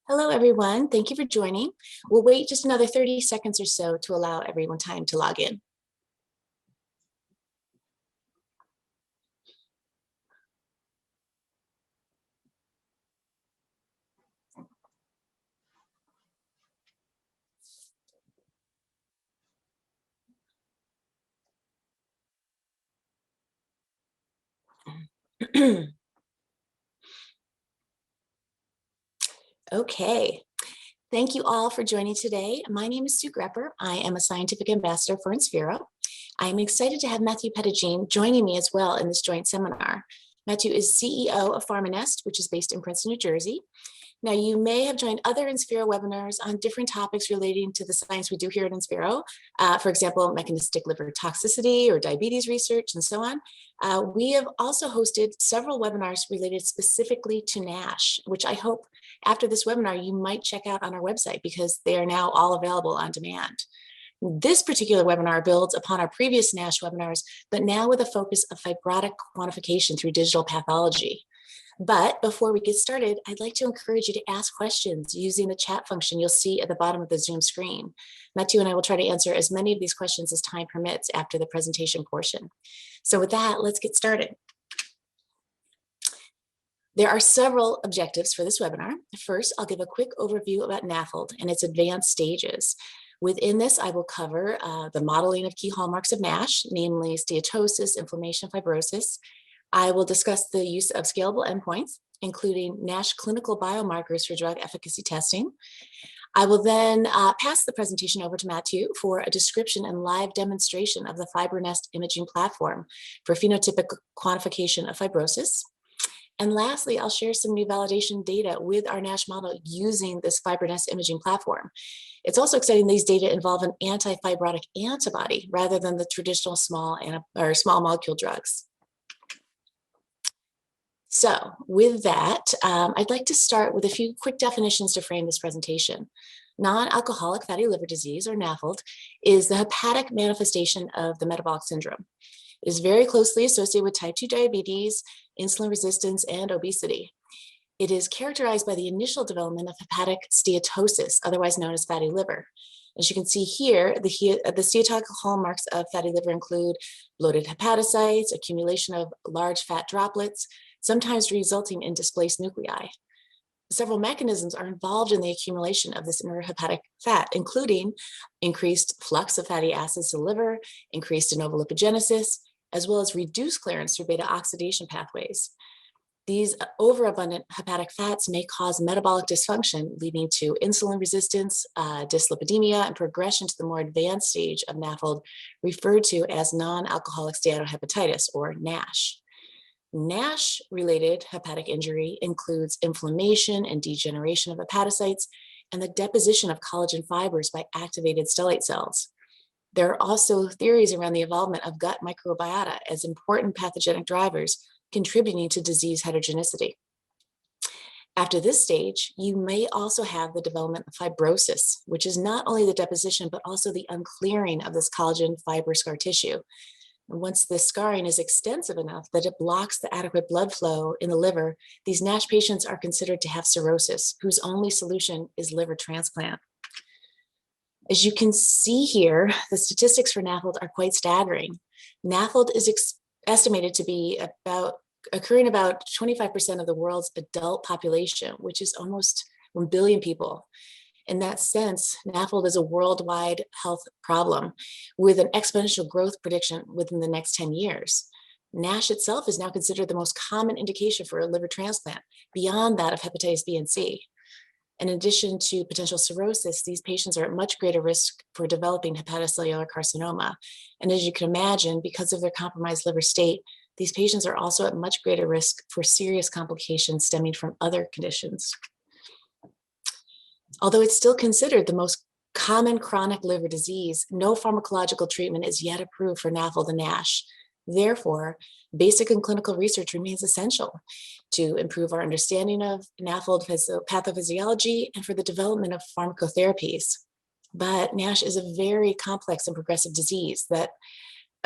Hello, everyone. Thank you for joining. We'll wait just another 30 seconds or so to allow everyone time to log in. Okay. Thank you all for joining today. My name is Sue Grepper. I am a scientific ambassador for InSphero. I'm excited to have Mathieu Petitjean joining me as well in this joint seminar. Mathieu is CEO of PharmaNest, which is based in Princeton, New Jersey. Now, you may have joined other InSphero webinars on different topics relating to the science we do here at InSphero. For example, mechanistic liver toxicity or diabetes research and so on. We have also hosted several webinars related specifically to NASH, which I hope after this webinar you might check out on our website because they are now all available on demand. This particular webinar builds upon our previous NASH webinars, but now with a focus of fibrotic quantification through digital pathology. But before we get started, I'd like to encourage you to ask questions using the chat function you'll see at the bottom of the Zoom screen. Mathieu and I will try to answer as many of these questions as time permits after the presentation portion. So with that, let's get started. There are several objectives for this webinar. First, I'll give a quick overview about NAFLD and its advanced stages. Within this, I will cover the modeling of key hallmarks of NASH, namely steatosis, inflammation, fibrosis. I will discuss the use of scalable endpoints, including NASH clinical biomarkers for drug efficacy testing. I will then pass the presentation over to Mathieu for a description and live demonstration of the FibroNest imaging platform for phenotypic quantification of fibrosis. And lastly, I'll share some new validation data with our NASH model using this FibroNest imaging platform. It's also exciting these data involve an anti-fibrotic antibody rather than the traditional small molecule drugs. So with that, I'd like to start with a few quick definitions to frame this presentation. Non-alcoholic fatty liver disease, or NAFLD, is the hepatic manifestation of the metabolic syndrome. It is very closely associated with type 2 diabetes, insulin resistance, and obesity. It is characterized by the initial development of hepatic steatosis, otherwise known as fatty liver. As you can see here, the steatotic hallmarks of fatty liver include bloated hepatocytes, accumulation of large fat droplets, sometimes resulting in displaced nuclei. Several mechanisms are involved in the accumulation of this intrahepatic fat, including increased flux of fatty acids to the liver, increased de novo lipogenesis, as well as reduced clearance through beta oxidation pathways. These overabundant hepatic fats may cause metabolic dysfunction, leading to insulin resistance, dyslipidemia, and progression to the more advanced stage of NAFLD, referred to as non-alcoholic steatohepatitis, or NASH. NASH-related hepatic injury includes inflammation and degeneration of hepatocytes and the deposition of collagen fibers by activated stellate cells. There are also theories around the involvement of gut microbiota as important pathogenic drivers contributing to disease heterogeneity. After this stage, you may also have the development of fibrosis, which is not only the deposition, but also the unclearing of this collagen fiber scar tissue. And once the scarring is extensive enough that it blocks the adequate blood flow in the liver, these NASH patients are considered to have cirrhosis, whose only solution is liver transplant. As you can see here, the statistics for NAFLD are quite staggering. NAFLD is estimated to be occurring about 25% of the world's adult population, which is almost 1 billion people. In that sense, NAFLD is a worldwide health problem with an exponential growth prediction within the next 10 years. NASH itself is now considered the most common indication for a liver transplant, beyond that of hepatitis B and C. In addition to potential cirrhosis, these patients are at much greater risk for developing hepatocellular carcinoma. And as you can imagine, because of their compromised liver state, these patients are also at much greater risk for serious complications stemming from other conditions. Although it's still considered the most common chronic liver disease, no pharmacological treatment is yet approved for NAFLD and NASH. Therefore, basic and clinical research remains essential to improve our understanding of NAFLD pathophysiology and for the development of pharmacotherapies. But NASH is a very complex and progressive disease that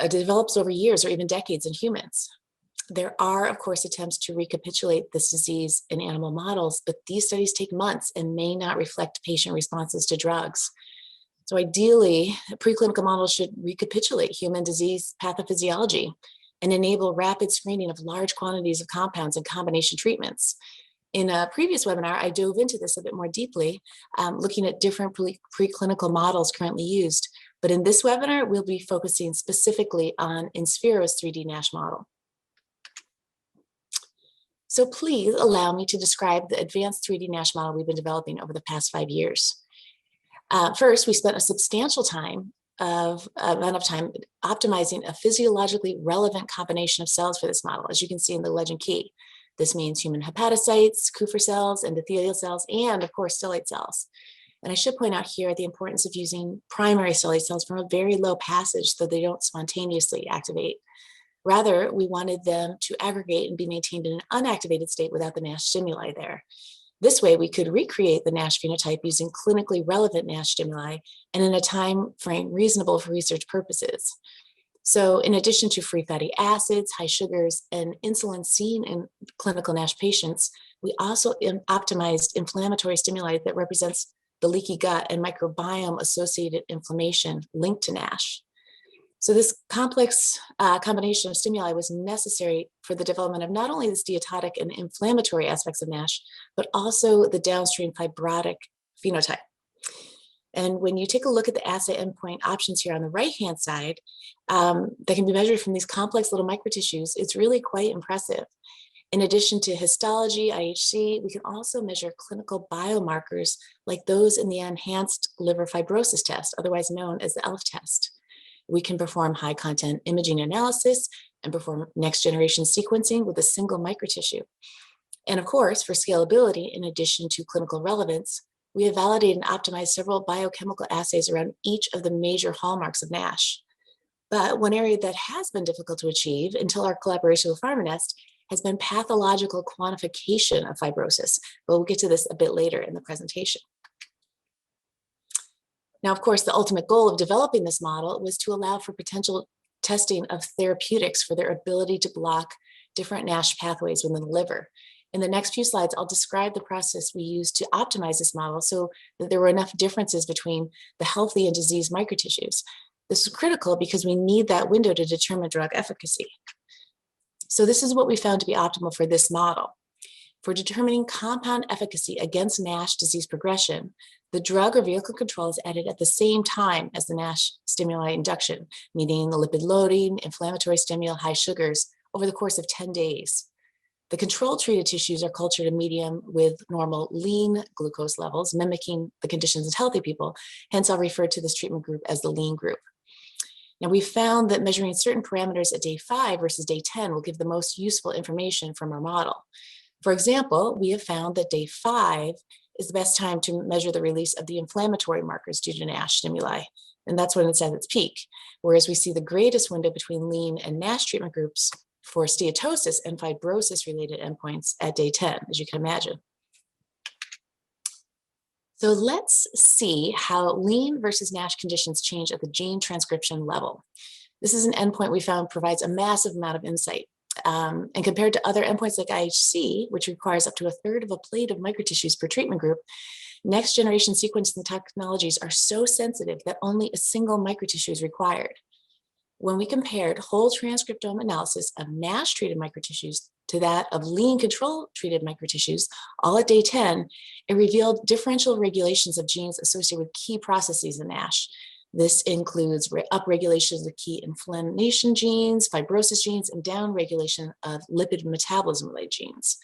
develops over years or even decades in humans. There are, of course, attempts to recapitulate this disease in animal models, but these studies take months and may not reflect patient responses to drugs. So ideally, preclinical models should recapitulate human disease pathophysiology and enable rapid screening of large quantities of compounds and combination treatments. In a previous webinar, I dove into this a bit more deeply, looking at different preclinical models currently used. But in this webinar, we'll be focusing specifically on InSphero's 3D NASH model. So please allow me to describe the advanced 3D NASH model we've been developing over the past 5 years. First, we spent a substantial amount of time optimizing a physiologically relevant combination of cells for this model, as you can see in the legend key. This means human hepatocytes, Kupffer cells, endothelial cells, and of course, stellate cells. And I should point out here the importance of using primary stellate cells from a very low passage so they don't spontaneously activate. Rather, we wanted them to aggregate and be maintained in an unactivated state without the NASH stimuli there. This way, we could recreate the NASH phenotype using clinically relevant NASH stimuli and in a time frame reasonable for research purposes. So in addition to free fatty acids, high sugars, and insulin seen in clinical NASH patients, we also optimized inflammatory stimuli that represents the leaky gut and microbiome-associated inflammation linked to NASH. So this complex combination of stimuli was necessary for the development of not only the steatotic and inflammatory aspects of NASH, but also the downstream fibrotic phenotype. And when you take a look at the assay endpoint options here on the right-hand side, that can be measured from these complex little microtissues, it's really quite impressive. In addition to histology, IHC, we can also measure clinical biomarkers like those in the enhanced liver fibrosis test, otherwise known as the ELF test. We can perform high content imaging analysis and perform next generation sequencing with a single microtissue. And of course, for scalability, in addition to clinical relevance, we have validated and optimized several biochemical assays around each of the major hallmarks of NASH. But one area that has been difficult to achieve until our collaboration with PharmaNest has been pathological quantification of fibrosis. But we'll get to this a bit later in the presentation. Now, of course, the ultimate goal of developing this model was to allow for potential testing of therapeutics for their ability to block different NASH pathways within the liver. In the next few slides, I'll describe the process we used to optimize this model so that there were enough differences between the healthy and diseased microtissues. This is critical because we need that window to determine drug efficacy. So this is what we found to be optimal for this model. For determining compound efficacy against NASH disease progression, the drug or vehicle control is added at the same time as the NASH stimuli induction, meaning the lipid loading, inflammatory stimuli, high sugars, over the course of 10 days. The control treated tissues are cultured in medium with normal lean glucose levels, mimicking the conditions in healthy people. Hence, I'll refer to this treatment group as the lean group. Now, we found that measuring certain parameters at day 5 versus day 10 will give the most useful information from our model. For example, we have found that day 5 is the best time to measure the release of the inflammatory markers due to NASH stimuli, and that's when it's at its peak. Whereas we see the greatest window between lean and NASH treatment groups for steatosis and fibrosis-related endpoints at day 10, as you can imagine. So let's see how lean versus NASH conditions change at the gene transcription level. This is an endpoint we found provides a massive amount of insight. And compared to other endpoints like IHC, which requires up to 1/3 of a plate of microtissues per treatment group, next generation sequencing technologies are so sensitive that only a single microtissue is required. When we compared whole transcriptome analysis of NASH treated microtissues to that of lean control treated microtissues, all at day 10, it revealed differential regulations of genes associated with key processes in NASH. This includes upregulation of the key inflammation genes, fibrosis genes, and downregulation of lipid metabolism-related genes.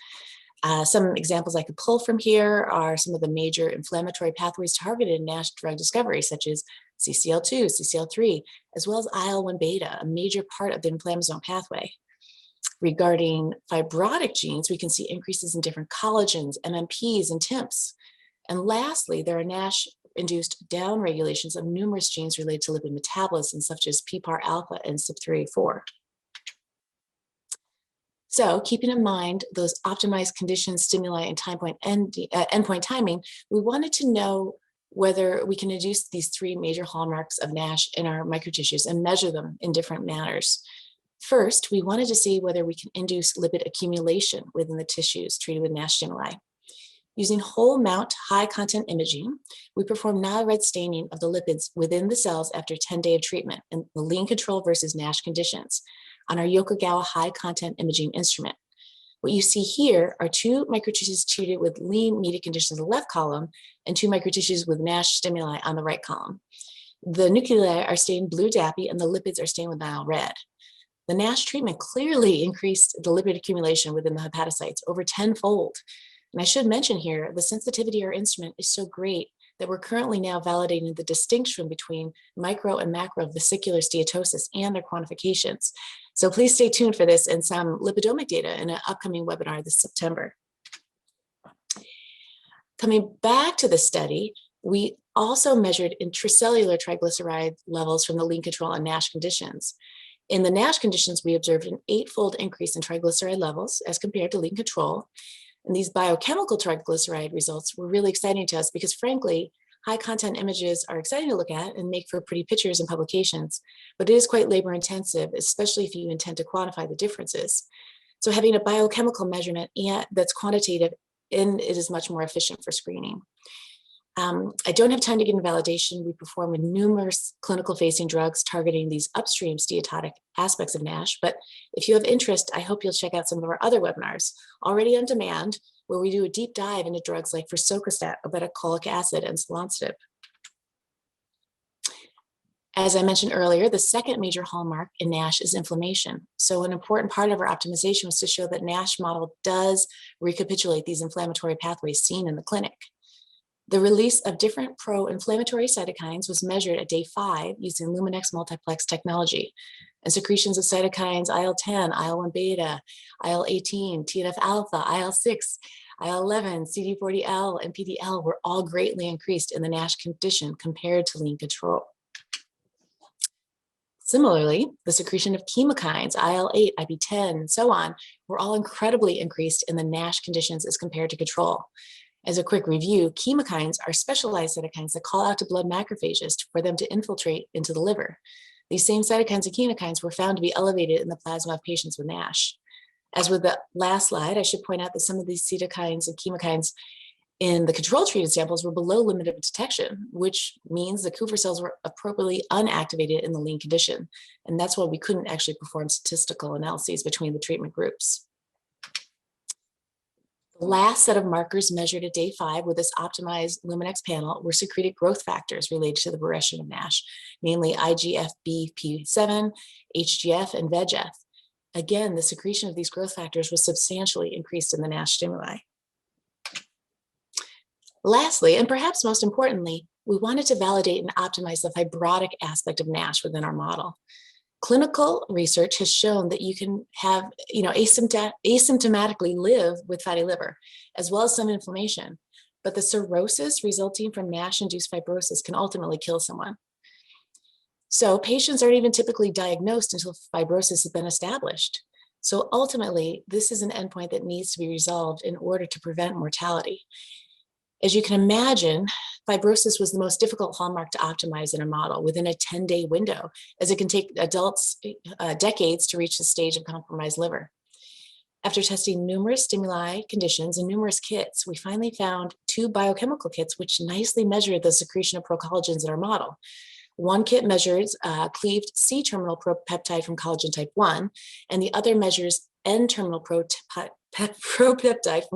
Some examples I could pull from here are some of the major inflammatory pathways targeted in NASH drug discovery, such as CCL2, CCL3, as well as IL-1 beta, a major part of the inflammasome pathway. Regarding fibrotic genes, we can see increases in different collagens, MMPs, and TIMPs. And lastly, there are NASH-induced downregulations of numerous genes related to lipid metabolism, such as PPAR-alpha and CYP3A4. So keeping in mind those optimized conditions, stimuli, and endpoint timing, we wanted to know whether we can induce these 3 major hallmarks of NASH in our microtissues and measure them in different manners. First, we wanted to see whether we can induce lipid accumulation within the tissues treated with NASH stimuli. Using whole mount high content imaging, we performed Nile-red staining of the lipids within the cells after 10 days of treatment in the lean control versus NASH conditions on our Yokogawa high content imaging instrument. What you see here are 2 microtissues treated with lean media conditions on the left column and 2 microtissues with NASH stimuli on the right column. The nuclei are stained blue DAPI and the lipids are stained with Nile-red. The NASH treatment clearly increased the lipid accumulation within the hepatocytes over 10-fold. And I should mention here, the sensitivity of our instrument is so great that we're currently now validating the distinction between micro and macro vesicular steatosis and their quantifications. So please stay tuned for this and some lipidomic data in an upcoming webinar this September. Coming back to the study, we also measured intracellular triglyceride levels from the lean control and NASH conditions. In the NASH conditions, we observed an 8-fold increase in triglyceride levels as compared to lean control. And these biochemical triglyceride results were really exciting to us because, frankly, high content images are exciting to look at and make for pretty pictures and publications, but it is quite labor intensive, especially if you intend to quantify the differences. So having a biochemical measurement that's quantitative, and it is much more efficient for screening. I don't have time to get into validation. We perform with numerous clinical facing drugs targeting these upstream steatotic aspects of NASH, but if you have interest, I hope you'll check out some of our other webinars already on demand, where we do a deep dive into drugs like firsocostat, obeticholic acid, and selonsertib. As I mentioned earlier, the second major hallmark in NASH is inflammation. So an important part of our optimization was to show that NASH model does recapitulate these inflammatory pathways seen in the clinic. The release of different pro-inflammatory cytokines was measured at day 5 using Luminex multiplex technology. And secretions of cytokines IL-10, IL-1 beta, IL-18, TNF-alpha, IL-6, IL-11, CD40L, and PDL were all greatly increased in the NASH condition compared to lean control. Similarly, the secretion of chemokines, IL-8, IP-10, and so on, were all incredibly increased in the NASH conditions as compared to control. As a quick review, chemokines are specialized cytokines that call out to blood macrophages for them to infiltrate into the liver. These same cytokines and chemokines were found to be elevated in the plasma of patients with NASH. As with the last slide, I should point out that some of these cytokines and chemokines in the control-treated samples were below limit of detection, which means the Kupffer cells were appropriately unactivated in the lean condition. And that's why we couldn't actually perform statistical analyses between the treatment groups. The last set of markers measured at day 5 with this optimized Luminex panel were secreted growth factors related to the progression of NASH, namely IGF-BP7, HGF, and VEGF. Again, the secretion of these growth factors was substantially increased in the NASH stimuli. Lastly, and perhaps most importantly, we wanted to validate and optimize the fibrotic aspect of NASH within our model. Clinical research has shown that you can have, asymptomatically live with fatty liver, as well as some inflammation, but the cirrhosis resulting from NASH-induced fibrosis can ultimately kill someone. So patients aren't even typically diagnosed until fibrosis has been established. So ultimately, this is an endpoint that needs to be resolved in order to prevent mortality. As you can imagine, fibrosis was the most difficult hallmark to optimize in a model within a 10-day window, as it can take adults decades to reach the stage of compromised liver. After testing numerous stimuli conditions and numerous kits, we finally found 2 biochemical kits which nicely measured the secretion of procollagens in our model. One kit measures cleaved C-terminal propeptide from collagen type 1, and the other measures N-terminal propeptide from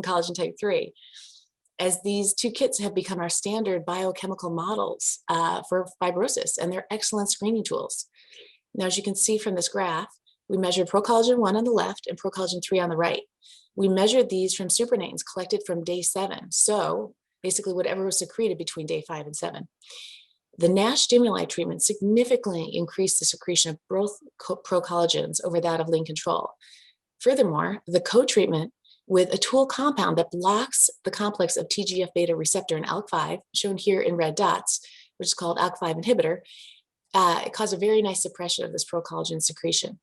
collagen type 3. As these 2 kits have become our standard biochemical models for fibrosis, and they're excellent screening tools. Now, as you can see from this graph, we measured procollagen 1 on the left and procollagen 3 on the right. We measured these from supernatant collected from day 7. So basically whatever was secreted between day 5 and 7. The NASH stimuli treatment significantly increased the secretion of both procollagens over that of lean control. Furthermore, the co-treatment with a tool compound that blocks the complex of TGF-beta receptor and ALK5, shown here in red dots, which is called ALK5 inhibitor, it caused a very nice suppression of this procollagen secretion.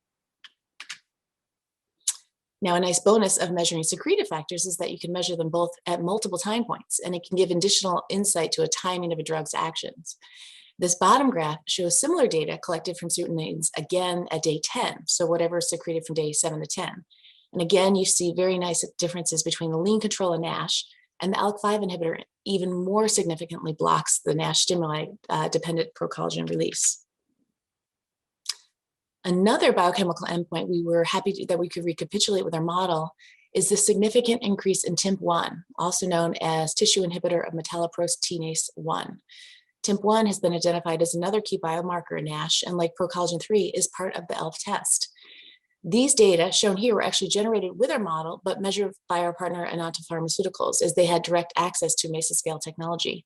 Now, a nice bonus of measuring secreted factors is that you can measure them both at multiple time points, and it can give additional insight to a timing of a drug's actions. This bottom graph shows similar data collected from certain again at day 10, so whatever is secreted from day 7 to 10. And again, you see very nice differences between the lean control and NASH, and the ALK5 inhibitor even more significantly blocks the NASH stimuli-dependent procollagen release. Another biochemical endpoint we were happy that we could recapitulate with our model is the significant increase in TIMP1, also known as tissue inhibitor of metalloproteinase 1. TIMP1 has been identified as another key biomarker in NASH, and like procollagen 3 is part of the ELF test. These data shown here were actually generated with our model, but measured by our partner Enanta Pharmaceuticals, as they had direct access to mesoscale technology.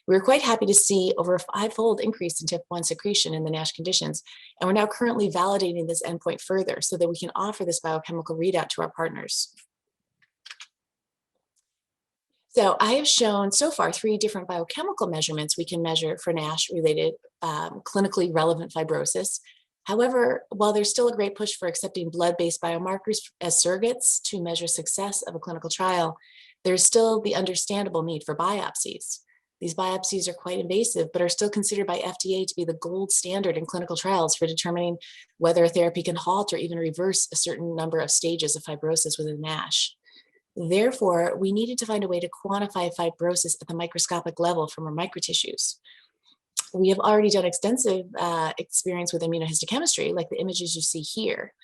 We were quite happy to see over a 5-fold increase in TIMP1 secretion in the NASH conditions, and we're now currently validating this endpoint further so that we can offer this biochemical readout to our partners. So I have shown so far 3 different biochemical measurements we can measure for NASH-related clinically relevant fibrosis. However, while there's still a great push for accepting blood-based biomarkers as surrogates to measure success of a clinical trial, there's still the understandable need for biopsies. These biopsies are quite invasive, but are still considered by FDA to be the gold standard in clinical trials for determining whether a therapy can halt or even reverse a certain number of stages of fibrosis within NASH. Therefore, we needed to find a way to quantify fibrosis at the microscopic level from our microtissues. We have already done extensive experience with immunohistochemistry, like the images you see here.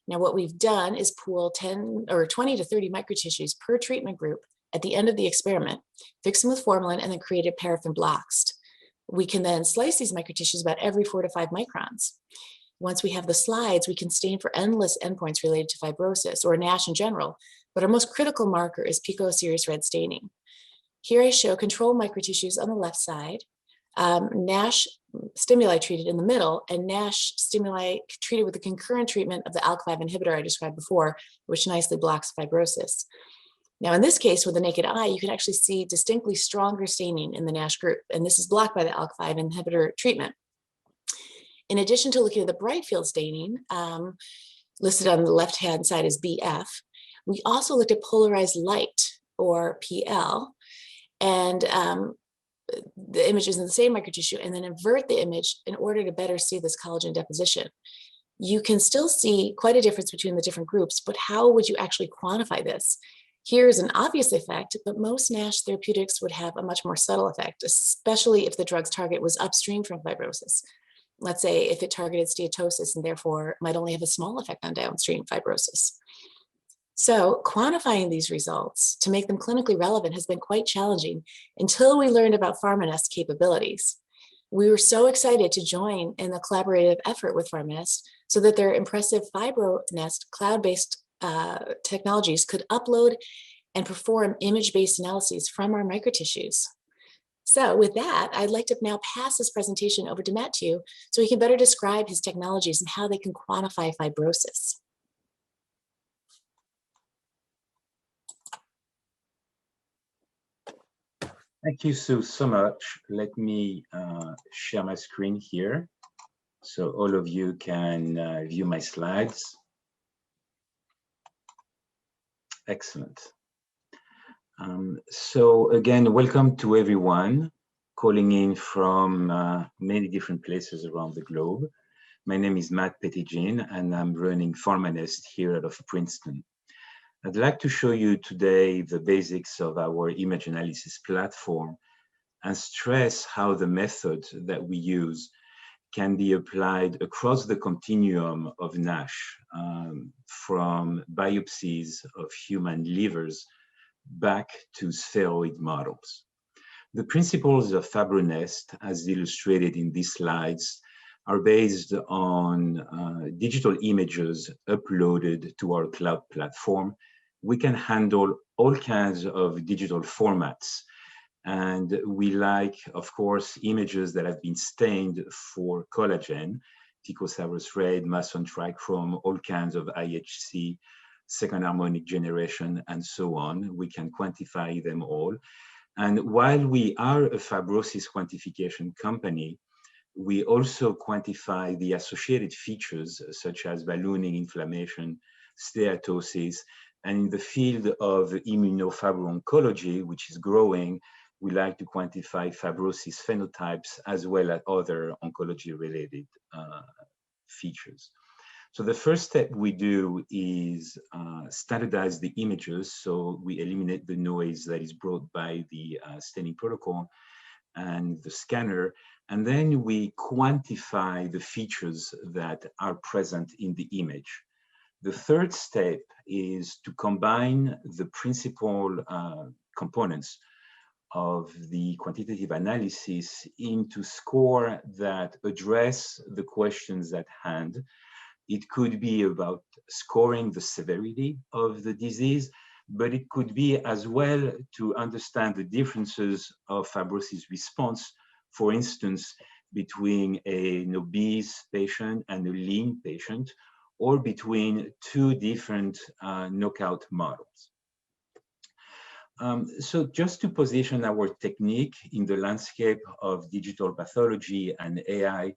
Now, what we've done is pool 10 or 20 to 30 microtissues per treatment group at the end of the experiment, fix them with formalin, and then created paraffin blocks. We can then slice these microtissues about every 4 to 5 microns. Once we have the slides, we can stain for endless endpoints related to fibrosis or NASH in general, but our most critical marker is pico-serous red staining. Here I show control microtissues on the left side, NASH stimuli treated in the middle, and NASH stimuli treated with the concurrent treatment of the ALK5 inhibitor I described before, which nicely blocks fibrosis. Now, in this case, with the naked eye, you can actually see distinctly stronger staining in the NASH group, and this is blocked by the ALK5 inhibitor treatment. In addition to looking at the bright field staining, listed on the left-hand side as BF, we also looked at polarized light, or PL, and the image is in the same microtissue, and then invert the image in order to better see this collagen deposition. You can still see quite a difference between the different groups, but how would you actually quantify this? Here's an obvious effect, but most NASH therapeutics would have a much more subtle effect, especially if the drug's target was upstream from fibrosis. Let's say if it targeted steatosis and therefore might only have a small effect on downstream fibrosis. So quantifying these results to make them clinically relevant has been quite challenging until we learned about PharmaNest's capabilities. We were so excited to join in the collaborative effort with PharmaNest so that their impressive FibroNest cloud-based technologies could upload and perform image-based analyses from our microtissues. So with that, I'd like to now pass this presentation over to Mathieu so he can better describe his technologies and how they can quantify fibrosis. Thank you so much. Let me share my screen here so all of you can view my slides. Excellent. So again, welcome to everyone calling in from many different places around the globe. My name is Mathieu Petitjean, and I'm running PharmaNest here out of Princeton. I'd like to show you today the basics of our image analysis platform and stress how the method that we use can be applied across the continuum of NASH, from biopsies of human livers back to spheroid models. The principles of FibroNest, as illustrated in these slides, are based on digital images uploaded to our cloud platform. We can handle all kinds of digital formats. And we like, of course, images that have been stained for collagen, picoserous mason trichrome, all kinds of IHC, second harmonic generation, and so on. We can quantify them all. And while we are a fibrosis quantification company, we also quantify the associated features such as ballooning inflammation, steatosis, and in the field of immunofibro-oncology, which is growing, we like to quantify fibrosis phenotypes as well as other oncology-related features. So the first step we do is standardize the images. So we eliminate the noise that is brought by the staining protocol and the scanner. And then we quantify the features that are present in the image. The third step is to combine the principal components of the quantitative analysis into score that address the questions at hand. It could be about scoring the severity of the disease, but it could be as well to understand the differences of fibrosis response, for instance, between an obese patient and a lean patient, or between two different knockout models. So just to position our technique in the landscape of digital pathology and AI,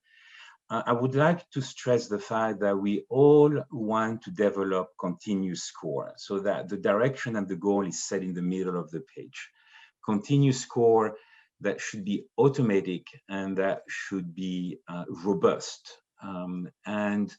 I would like to stress the fact that we all want to develop continuous score so that the direction and the goal is set in the middle of the page. Continuous score that should be automatic and that should be robust. And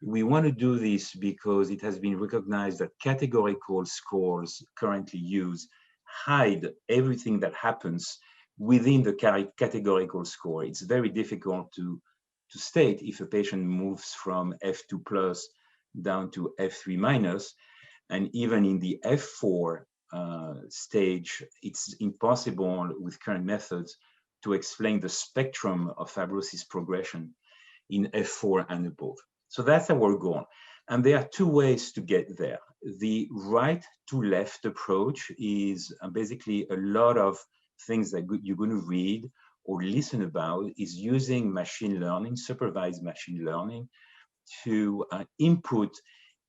we want to do this because it has been recognized that categorical scores currently used hide everything that happens within the categorical score. It's very difficult to state if a patient moves from F2 plus down to F3 minus, and even in the F4 stage, it's impossible with current methods to explain the spectrum of fibrosis progression in F4 and above. So that's our goal. And there are two ways to get there. The right to left approach is basically a lot of things that you're going to read or listen about is using machine learning, supervised machine learning, to input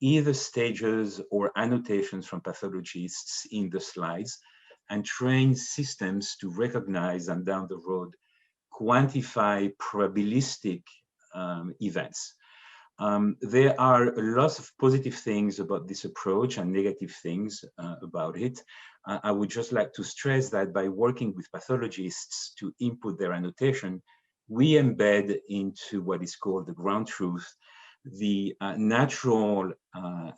either stages or annotations from pathologists in the slides and train systems to recognize and down the road quantify probabilistic events. There are lots of positive things about this approach and negative things about it. I would just like to stress that by working with pathologists to input their annotation, we embed into what is called the ground truth, the natural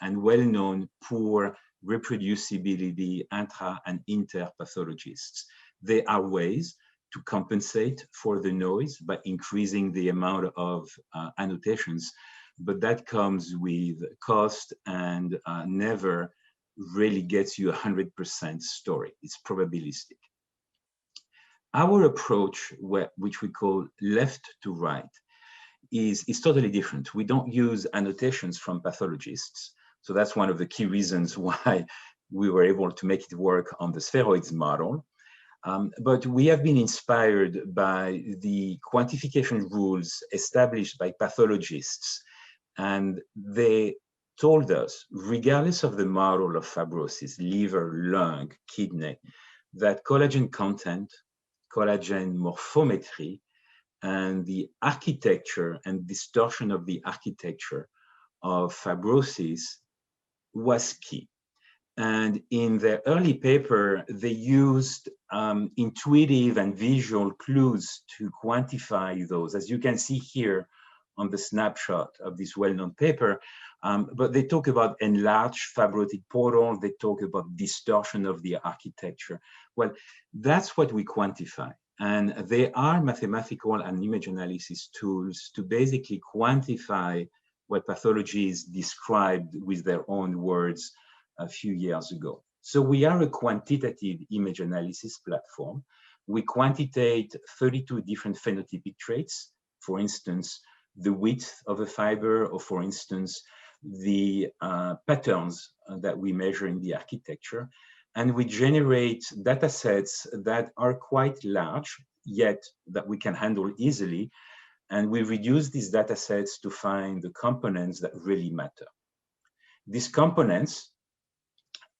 and well-known poor reproducibility intra and inter pathologists. There are ways to compensate for the noise by increasing the amount of annotations, but that comes with cost and never really gets you 100% story. It's probabilistic. Our approach, which we call left to right, is totally different. We don't use annotations from pathologists. So that's one of the key reasons why we were able to make it work on the spheroids model. But we have been inspired by the quantification rules established by pathologists. And they told us, regardless of the model of fibrosis, liver, lung, kidney, that collagen content, collagen morphometry, and the architecture and distortion of the architecture of fibrosis was key. And in the early paper, they used intuitive and visual clues to quantify those, as you can see here on the snapshot of this well-known paper. But they talk about enlarged fibrotic portal, they talk about distortion of the architecture. Well, that's what we quantify. And there are mathematical and image analysis tools to basically quantify what pathologists described with their own words a few years ago. So we are a quantitative image analysis platform. We quantitate 32 different phenotypic traits, for instance, the width of a fiber, or for instance, the patterns that we measure in the architecture. And we generate data sets that are quite large, yet that we can handle easily. And we reduce these data sets to find the components that really matter. These components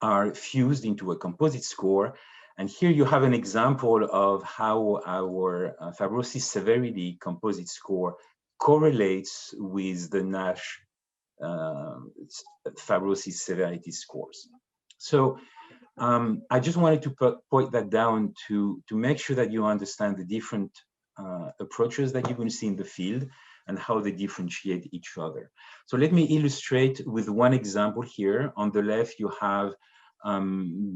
are fused into a composite score. And here you have an example of how our fibrosis severity composite score correlates with the NASH fibrosis severity scores. So I just wanted to point that down to make sure that you understand the different approaches that you're going to see in the field and how they differentiate each other. So let me illustrate with one example here. On the left, you have,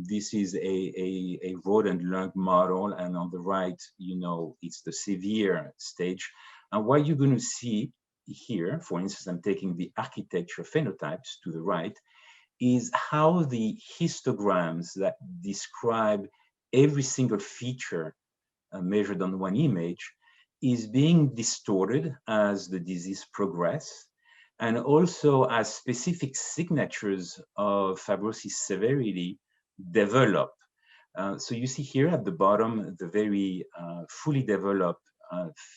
this is a rodent lung model, and on the right, it's the severe stage. And what you're going to see here, for instance, I'm taking the architecture phenotypes to the right, is how the histograms that describe every single feature measured on one image is being distorted as the disease progresses, and also as specific signatures of fibrosis severity develop. So you see here at the bottom, the very fully developed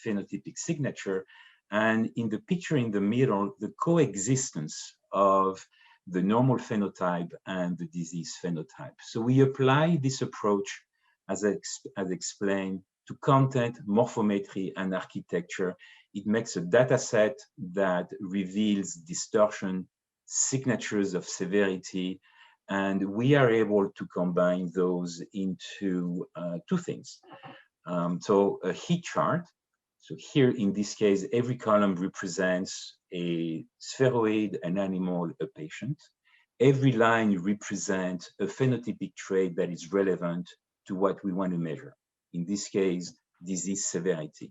phenotypic signature, and in the picture in the middle, the coexistence of the normal phenotype and the disease phenotype. So we apply this approach, as explained, to content, morphometry, and architecture. It makes a data set that reveals distortion, signatures of severity, and we are able to combine those into two things. So a heat chart. So here, in this case, every column represents a spheroid, an animal, a patient. Every line represents a phenotypic trait that is relevant to what we want to measure. In this case, disease severity.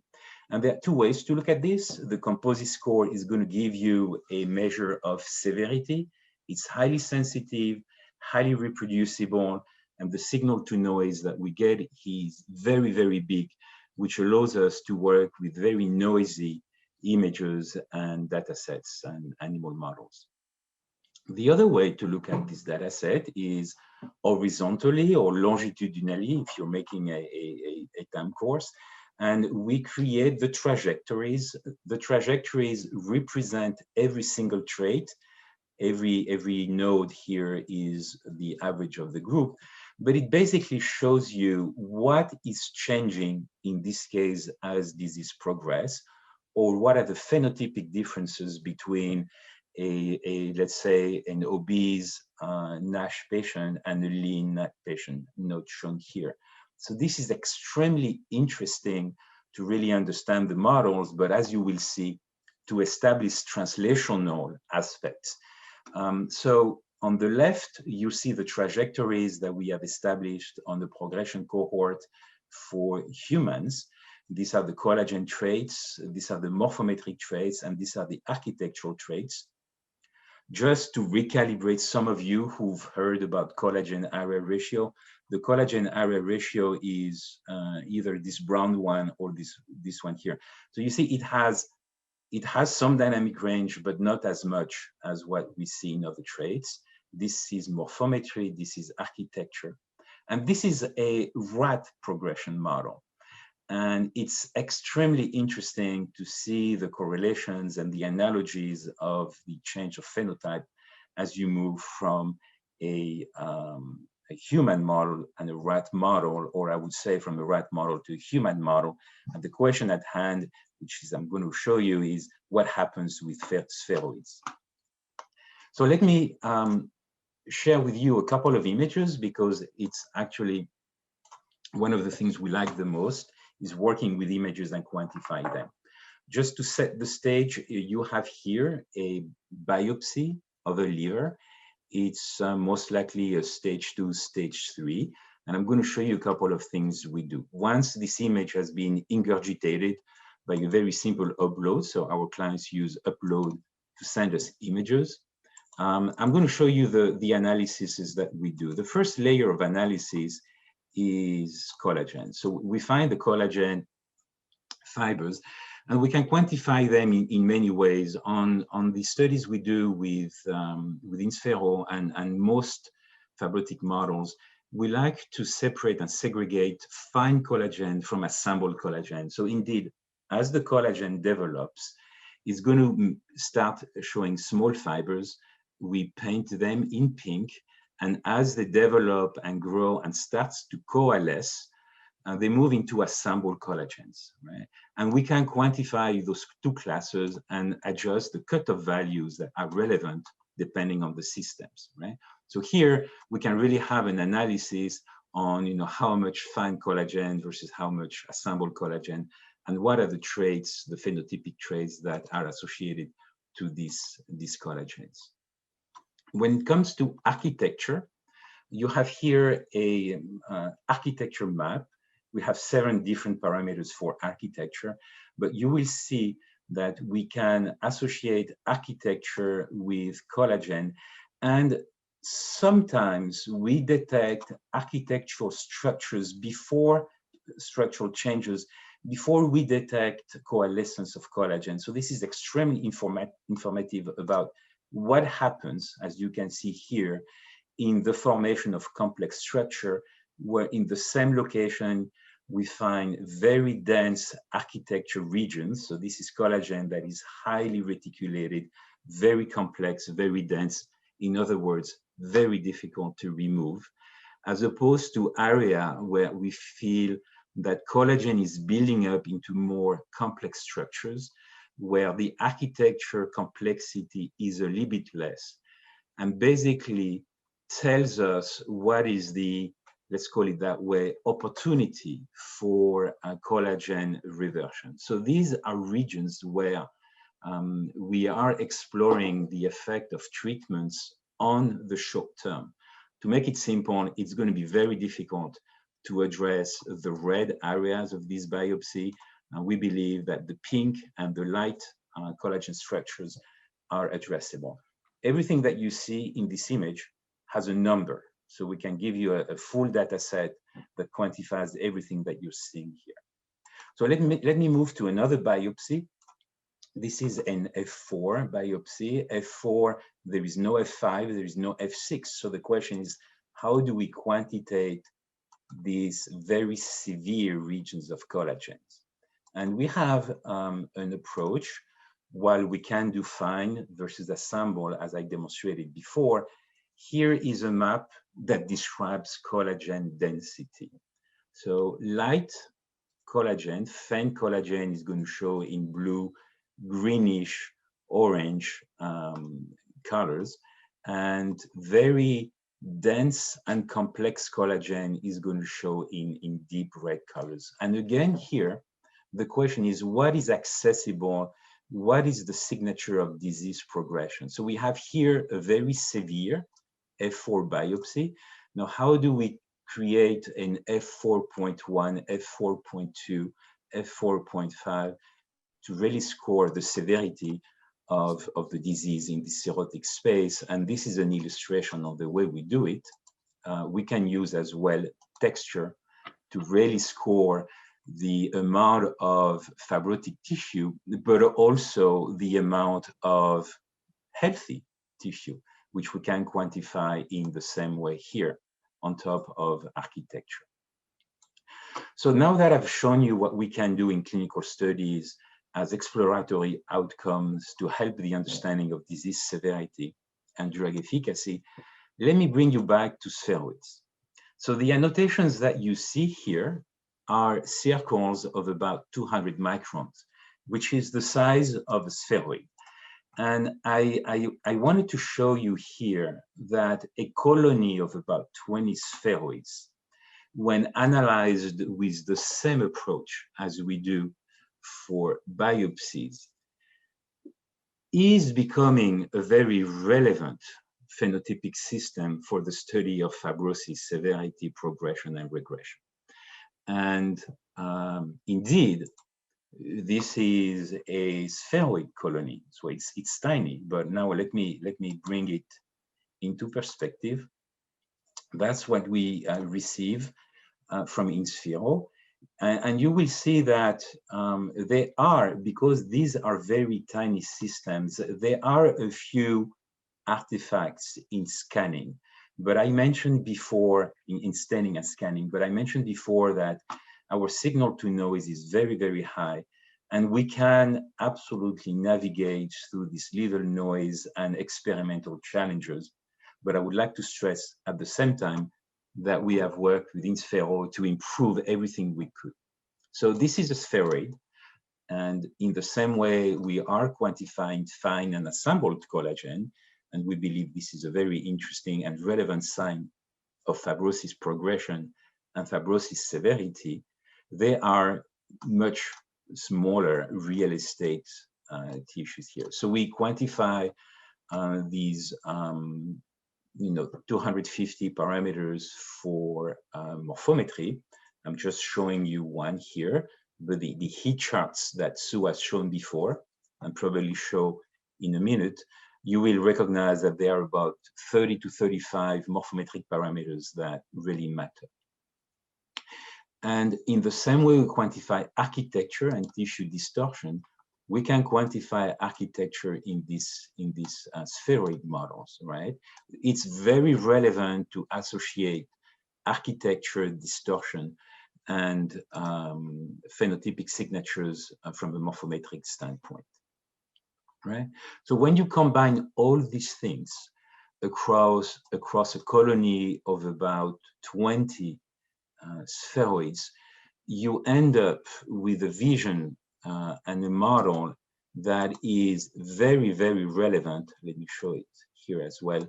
And there are two ways to look at this. The composite score is going to give you a measure of severity. It's highly sensitive, highly reproducible, and the signal to noise that we get is very, very big, which allows us to work with very noisy images and data sets and animal models. The other way to look at this data set is horizontally or longitudinally, if you're making a time course, and we create the trajectories. The trajectories represent every single trait. Every node here is the average of the group, but it basically shows you what is changing in this case as disease progress, or what are the phenotypic differences between let's say an obese NASH patient and a lean NASH patient, not shown here. So this is extremely interesting to really understand the models, but as you will see, to establish translational aspects. So on the left, you see the trajectories that we have established on the progression cohort for humans. These are the collagen traits, these are the morphometric traits, and these are the architectural traits. Just to recalibrate some of you who've heard about collagen area ratio, the collagen area ratio is either this brown one or this one here. So you see it has some dynamic range, but not as much as what we see in other traits. This is morphometry, this is architecture, and this is a rat progression model. And it's extremely interesting to see the correlations and the analogies of the change of phenotype as you move from a human model and a rat model, or I would say from a rat model to a human model. And the question at hand, which is I'm going to show you, is what happens with spheroids. So let me share with you a couple of images, because it's actually one of the things we like the most is working with images and quantify them. Just to set the stage, you have here a biopsy of a liver. It's most likely a stage 2, stage 3. And I'm going to show you a couple of things we do. Once this image has been ingurgitated by a very simple upload, so our clients use upload to send us images, I'm going to show you the analyses that we do. The first layer of analysis is collagen. So we find the collagen fibers, and we can quantify them in many ways. On the studies we do with InSphero and most fibrotic models, we like to separate and segregate fine collagen from assembled collagen. So indeed, as the collagen develops, it's going to start showing small fibers. We paint them in pink, and as they develop and grow and starts to coalesce, they move into assembled collagens, right? And we can quantify those two classes and adjust the cutoff values that are relevant depending on the systems, right? So here we can really have an analysis on how much fine collagen versus how much assembled collagen, and what are the traits, the phenotypic traits that are associated to these collagens. When it comes to architecture, you have here a architecture map. We have 7 different parameters for architecture, but you will see that we can associate architecture with collagen, and sometimes we detect architectural structures before structural changes, before we detect coalescence of collagen. So this is extremely informative about what happens, as you can see here, in the formation of complex structure, where in the same location we find very dense architecture regions. So this is collagen that is highly reticulated, very complex, very dense. In other words, very difficult to remove, as opposed to area where we feel that collagen is building up into more complex structures, where the architecture complexity is a little bit less, and basically tells us what is the, let's call it that way, opportunity for collagen reversion. So these are regions where we are exploring the effect of treatments on the short term. To make it simple, it's going to be very difficult to address the red areas of this biopsy. We believe that the pink and the light collagen structures are addressable. Everything that you see in this image has a number, so we can give you a full data set that quantifies everything that you're seeing here. So let me move to another biopsy. This is an F4 biopsy. F4, there is no F5, there is no F6. So the question is, how do we quantitate these very severe regions of collagens? And we have an approach. While we can do fine versus assemble, as I demonstrated before, here is a map that describes collagen density. So light collagen, faint collagen, is going to show in blue, greenish, orange colors, and very dense and complex collagen is going to show in deep red colors. And again here, the question is, what is accessible? What is the signature of disease progression? So we have here a very severe F4 biopsy. Now, how do we create an F4.1, F4.2, F4.5 to really score the severity of the disease in the cirrhotic space? And this is an illustration of the way we do it. We can use as well texture to really score the amount of fibrotic tissue, but also the amount of healthy tissue, which we can quantify in the same way here on top of architecture. So now that I've shown you what we can do in clinical studies as exploratory outcomes to help the understanding of disease severity and drug efficacy, let me bring you back to spheroids. So the annotations that you see here are circles of about 200 microns, which is the size of a spheroid. And I wanted to show you here that a colony of about 20 spheroids, when analyzed with the same approach as we do for biopsies, is becoming a very relevant phenotypic system for the study of fibrosis severity, progression, and regression. And indeed, this is a spheroid colony, so it's tiny. But now let me bring it into perspective. That's what we receive from InSphero, and you will see that they are, because these are very tiny systems, there are a few artifacts in scanning. But I mentioned before, in staining and scanning, but I mentioned before that our signal to noise is very, very high, and we can absolutely navigate through this little noise and experimental challenges. But I would like to stress at the same time that we have worked with InSphero to improve everything we could. So this is a spheroid, and in the same way we are quantifying fine and assembled collagen, and we believe this is a very interesting and relevant sign of fibrosis progression and fibrosis severity, they are much smaller real estate tissues here. So we quantify these 250 parameters for morphometry. I'm just showing you one here, but the heat charts that Sue has shown before and probably show in a minute, you will recognize that there are about 30 to 35 morphometric parameters that really matter. And in the same way we quantify architecture and tissue distortion, we can quantify architecture in these spheroid models, right? It's very relevant to associate architecture distortion and phenotypic signatures from a morphometric standpoint, right? So when you combine all these things across a colony of about 20 spheroids, you end up with a vision and a model that is very, very relevant. Let me show it here as well,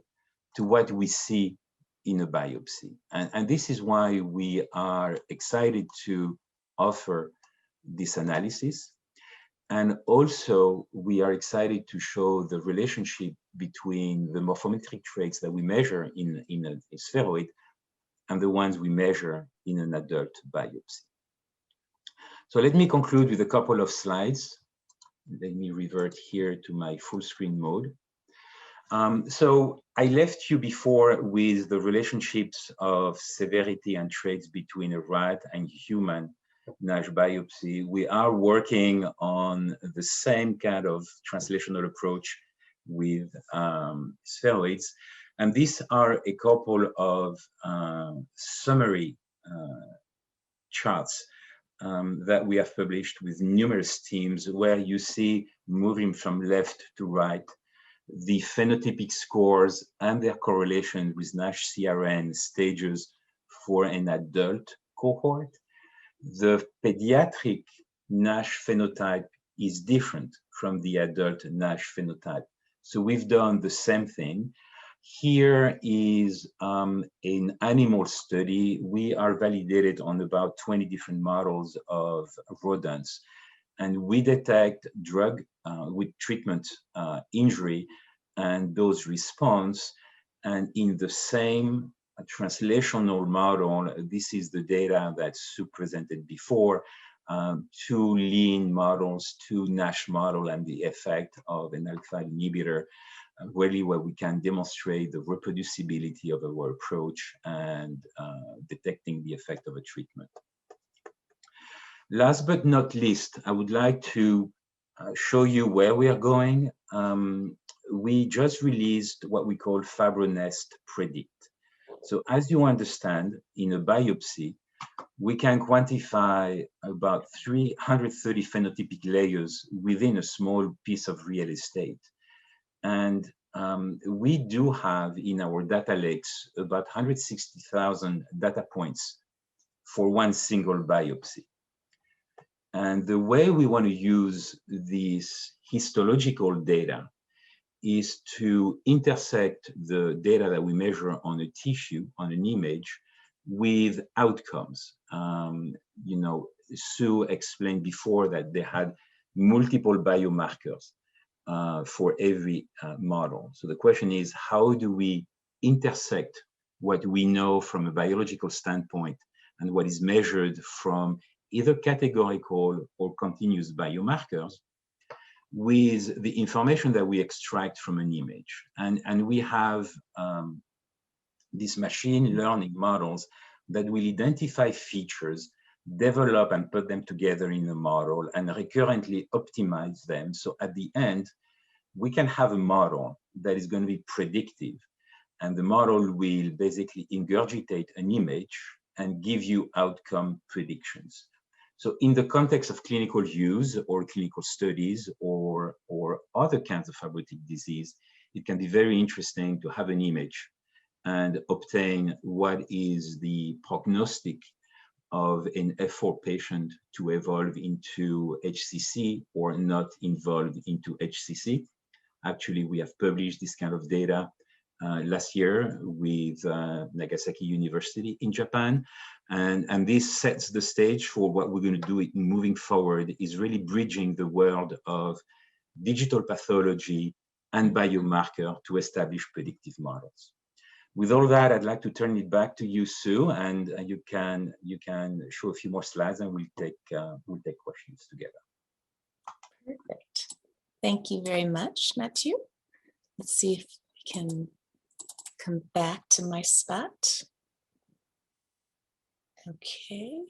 to what we see in a biopsy. And this is why we are excited to offer this analysis. And also, we are excited to show the relationship between the morphometric traits that we measure in a spheroid and the ones we measure in an adult biopsy. So let me conclude with a couple of slides. Let me revert here to my full screen mode. So I left you before with the relationships of severity and traits between a rat and human NASH biopsy. We are working on the same kind of translational approach with spheroids. And these are a couple of summary charts that we have published with numerous teams, where you see, moving from left to right, the phenotypic scores and their correlation with NASH CRN stages for an adult cohort. The pediatric NASH phenotype is different from the adult NASH phenotype. So we've done the same thing. Here is an animal study. We are validated on about 20 different models of rodents, and we detect drug with treatment injury and dose response. And in the same translational model, this is the data that Sue presented before, 2 lean models, 2 NASH model, and the effect of an alpha inhibitor, really where we can demonstrate the reproducibility of our approach and detecting the effect of a treatment. Last but not least, I would like to show you where we are going. We just released what we call FibroNest Predict. So as you understand, in a biopsy, we can quantify about 330 phenotypic layers within a small piece of real estate. And we do have in our data lakes about 160,000 data points for one single biopsy. And the way we want to use this histological data is to intersect the data that we measure on a tissue, on an image, with outcomes. Sue explained before that they had multiple biomarkers for every model. So the question is, how do we intersect what we know from a biological standpoint and what is measured from either categorical or continuous biomarkers with the information that we extract from an image? And we have these machine learning models that will identify features, develop and put them together in a model, and recurrently optimize them. So at the end, we can have a model that is going to be predictive, and the model will basically ingurgitate an image and give you outcome predictions. So in the context of clinical use or clinical studies or other kinds of fibrotic disease, it can be very interesting to have an image and obtain what is the prognostic of an F4 patient to evolve into HCC or not involved into HCC. Actually, we have published this kind of data last year with Nagasaki University in Japan. And this sets the stage for what we're going to do moving forward, is really bridging the world of digital pathology and biomarker to establish predictive models. With all that, I'd like to turn it back to you, Sue, and you can show a few more slides, and we'll take questions together. Perfect. Thank you very much, Mathieu. Let's see if we can come back to my spot. Okay.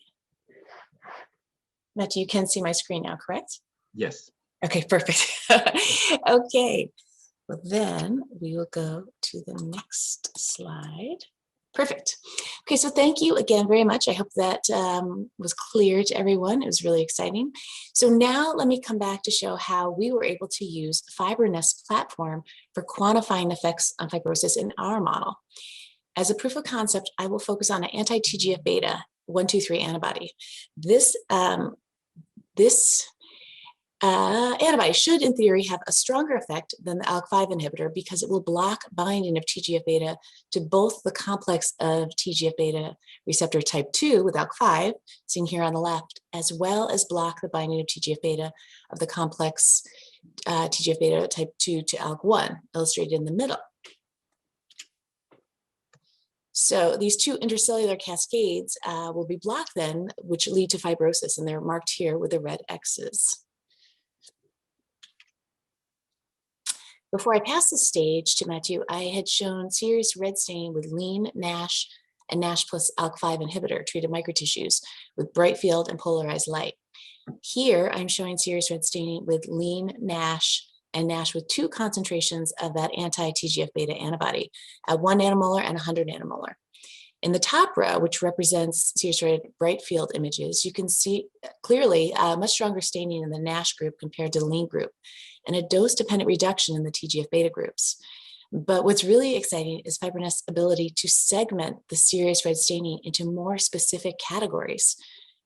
Mathieu, you can see my screen now, correct? Yes. Okay, perfect. Okay, well then we will go to the next slide. Perfect. Okay, so thank you again very much. I hope that was clear to everyone. It was really exciting. So now let me come back to show how we were able to use FibroNest platform for quantifying effects on fibrosis in our model. As a proof of concept, I will focus on an anti-TGF-beta 123 antibody. This antibody should, in theory, have a stronger effect than the ALK5 inhibitor because it will block binding of TGF-beta to both the complex of TGF-beta receptor type 2 with ALK5, seen here on the left, as well as block the binding of TGF-beta of the complex TGF-beta type 2 to ALK1, illustrated in the middle. So these two intercellular cascades will be blocked then, which lead to fibrosis, and they're marked here with the red X's. Before I pass the stage to Mathieu, I had shown serious red staining with lean NASH and NASH plus ALK5 inhibitor treated microtissues with bright field and polarized light. Here, I'm showing serious red staining with lean NASH and NASH with 2 concentrations of that anti-TGF-beta antibody at 1 nanomolar and 100 nanomolar. In the top row, which represents serious red bright field images, you can see clearly much stronger staining in the NASH group compared to the lean group, and a dose-dependent reduction in the TGF-beta groups. But what's really exciting is FibroNest's ability to segment the serious red staining into more specific categories.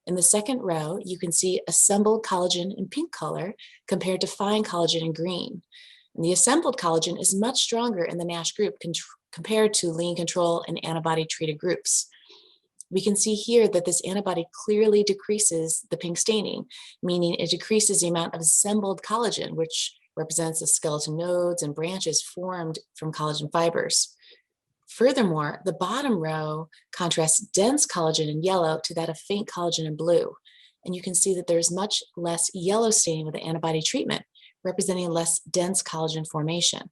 In the second row, you can see assembled collagen in pink color compared to fine collagen in green. And the assembled collagen is much stronger in the NASH group compared to lean control and antibody-treated groups. We can see here that this antibody clearly decreases the pink staining, meaning it decreases the amount of assembled collagen, which represents the skeleton nodes and branches formed from collagen fibers. Furthermore, the bottom row contrasts dense collagen in yellow to that of faint collagen in blue. And you can see that there's much less yellow staining with the antibody treatment, representing less dense collagen formation.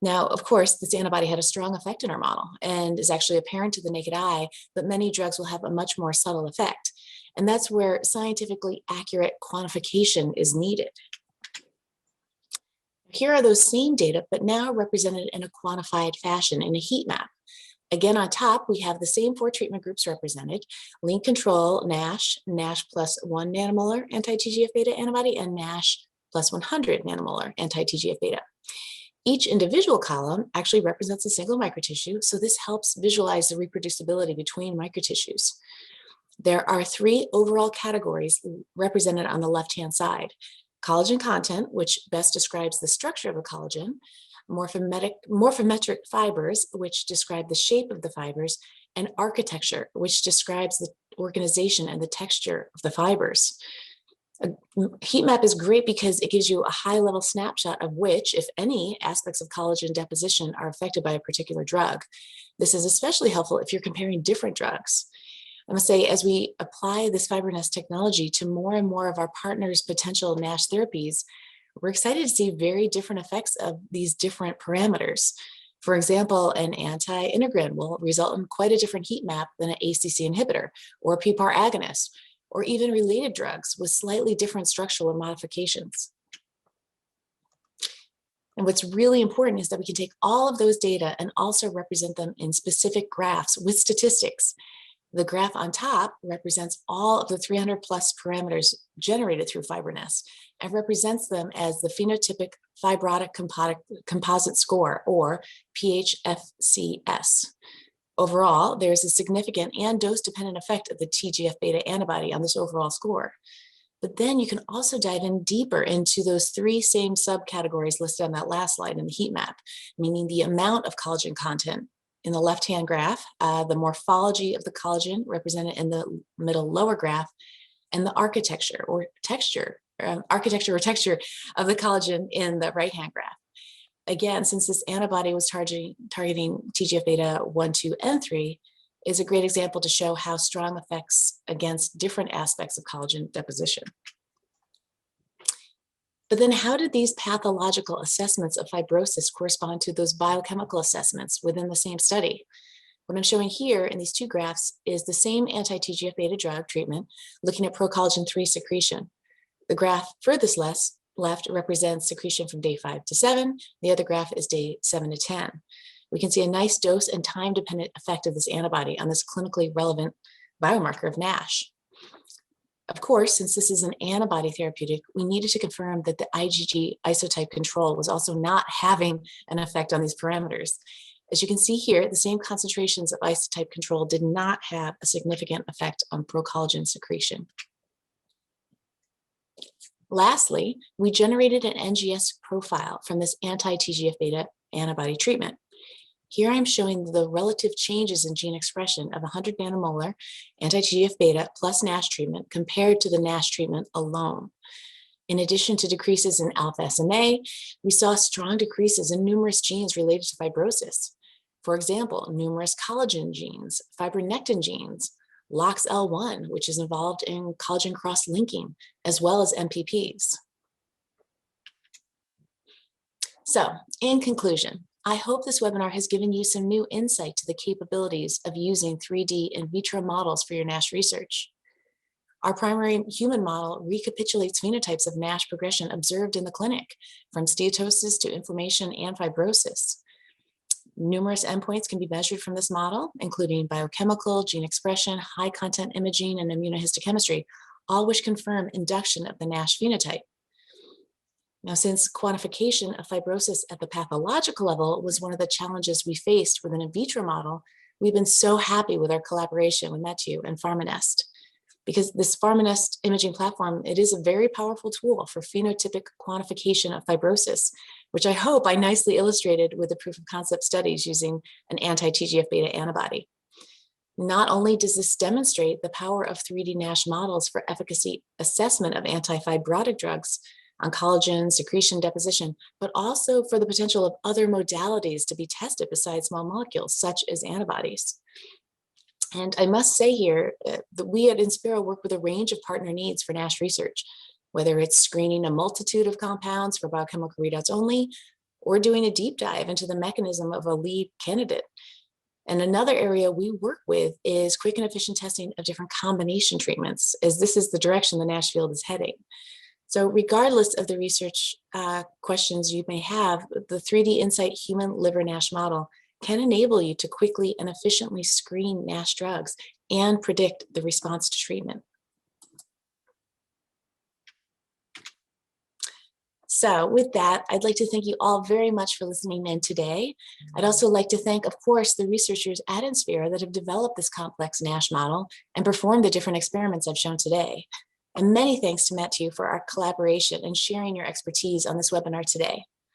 Now, of course, this antibody had a strong effect in our model and is actually apparent to the naked eye, but many drugs will have a much more subtle effect. And that's where scientifically accurate quantification is needed. Here are those same data, but now represented in a quantified fashion in a heat map. Again, on top, we have the same 4 treatment groups represented: lean control, NASH, NASH plus 1 nanomolar anti-TGF-beta antibody, and NASH plus 100 nanomolar anti-TGF-beta. Each individual column actually represents a single microtissue, so this helps visualize the reproducibility between microtissues. There are 3 overall categories represented on the left-hand side: collagen content, which best describes the structure of a collagen; morphometric fibers, which describe the shape of the fibers; and architecture, which describes the organization and the texture of the fibers. A heat map is great because it gives you a high-level snapshot of which, if any, aspects of collagen deposition are affected by a particular drug. This is especially helpful if you're comparing different drugs. I must say, as we apply this FibroNest technology to more and more of our partners' potential NASH therapies, we're excited to see very different effects of these different parameters. For example, an anti-integrin will result in quite a different heat map than an ACC inhibitor or a PPAR agonist, or even related drugs with slightly different structural modifications. And what's really important is that we can take all of those data and also represent them in specific graphs with statistics. The graph on top represents all of the 300 plus parameters generated through FibroNest and represents them as the phenotypic fibrotic composite score, or PHFCS. Overall, there's a significant and dose-dependent effect of the TGF-beta antibody on this overall score. But then you can also dive in deeper into those three same subcategories listed on that last slide in the heat map, meaning the amount of collagen content in the left-hand graph, the morphology of the collagen represented in the middle lower graph, and the architecture or texture of the collagen in the right-hand graph. Again, since this antibody was targeting TGF-beta 1, 2, and 3, is a great example to show how strong effects against different aspects of collagen deposition. But then how did these pathological assessments of fibrosis correspond to those biochemical assessments within the same study? What I'm showing here in these two graphs is the same anti-TGF-beta drug treatment looking at procollagen 3 secretion. The graph furthest left represents secretion from day 5 to 7. The other graph is day 7 to 10. We can see a nice dose and time-dependent effect of this antibody on this clinically relevant biomarker of NASH. Of course, since this is an antibody therapeutic, we needed to confirm that the IgG isotype control was also not having an effect on these parameters. As you can see here, the same concentrations of isotype control did not have a significant effect on procollagen secretion. Lastly, we generated an NGS profile from this anti-TGF-beta antibody treatment. Here I'm showing the relative changes in gene expression of 100 nanomolar anti-TGF-beta plus NASH treatment compared to the NASH treatment alone. In addition to decreases in alpha SMA, we saw strong decreases in numerous genes related to fibrosis. For example, numerous collagen genes, fibronectin genes, LOXL1, which is involved in collagen cross-linking, as well as MPPs. So, in conclusion, I hope this webinar has given you some new insight to the capabilities of using 3D in vitro models for your NASH research. Our primary human model recapitulates phenotypes of NASH progression observed in the clinic, from steatosis to inflammation and fibrosis. Numerous endpoints can be measured from this model, including biochemical, gene expression, high content imaging, and immunohistochemistry, all which confirm induction of the NASH phenotype. Now, since quantification of fibrosis at the pathological level was one of the challenges we faced with an in vitro model, we've been so happy with our collaboration with Mathieu and PharmaNest. Because this PharmaNest imaging platform, it is a very powerful tool for phenotypic quantification of fibrosis, which I hope I nicely illustrated with the proof of concept studies using an anti-TGF-beta antibody. Not only does this demonstrate the power of 3D NASH models for efficacy assessment of anti-fibrotic drugs on collagen secretion deposition, but also for the potential of other modalities to be tested besides small molecules, such as antibodies. And I must say here that we at InSphero work with a range of partner needs for NASH research, whether it's screening a multitude of compounds for biochemical readouts only, or doing a deep dive into the mechanism of a lead candidate. And another area we work with is quick and efficient testing of different combination treatments, as this is the direction the NASH field is heading. So regardless of the research questions you may have, the 3D Insight human liver NASH model can enable you to quickly and efficiently screen NASH drugs and predict the response to treatment. So with that, I'd like to thank you all very much for listening in today. I'd also like to thank, of course, the researchers at InSphero that have developed this complex NASH model and performed the different experiments I've shown today. And many thanks to Mathieu for our collaboration and sharing your expertise on this webinar today.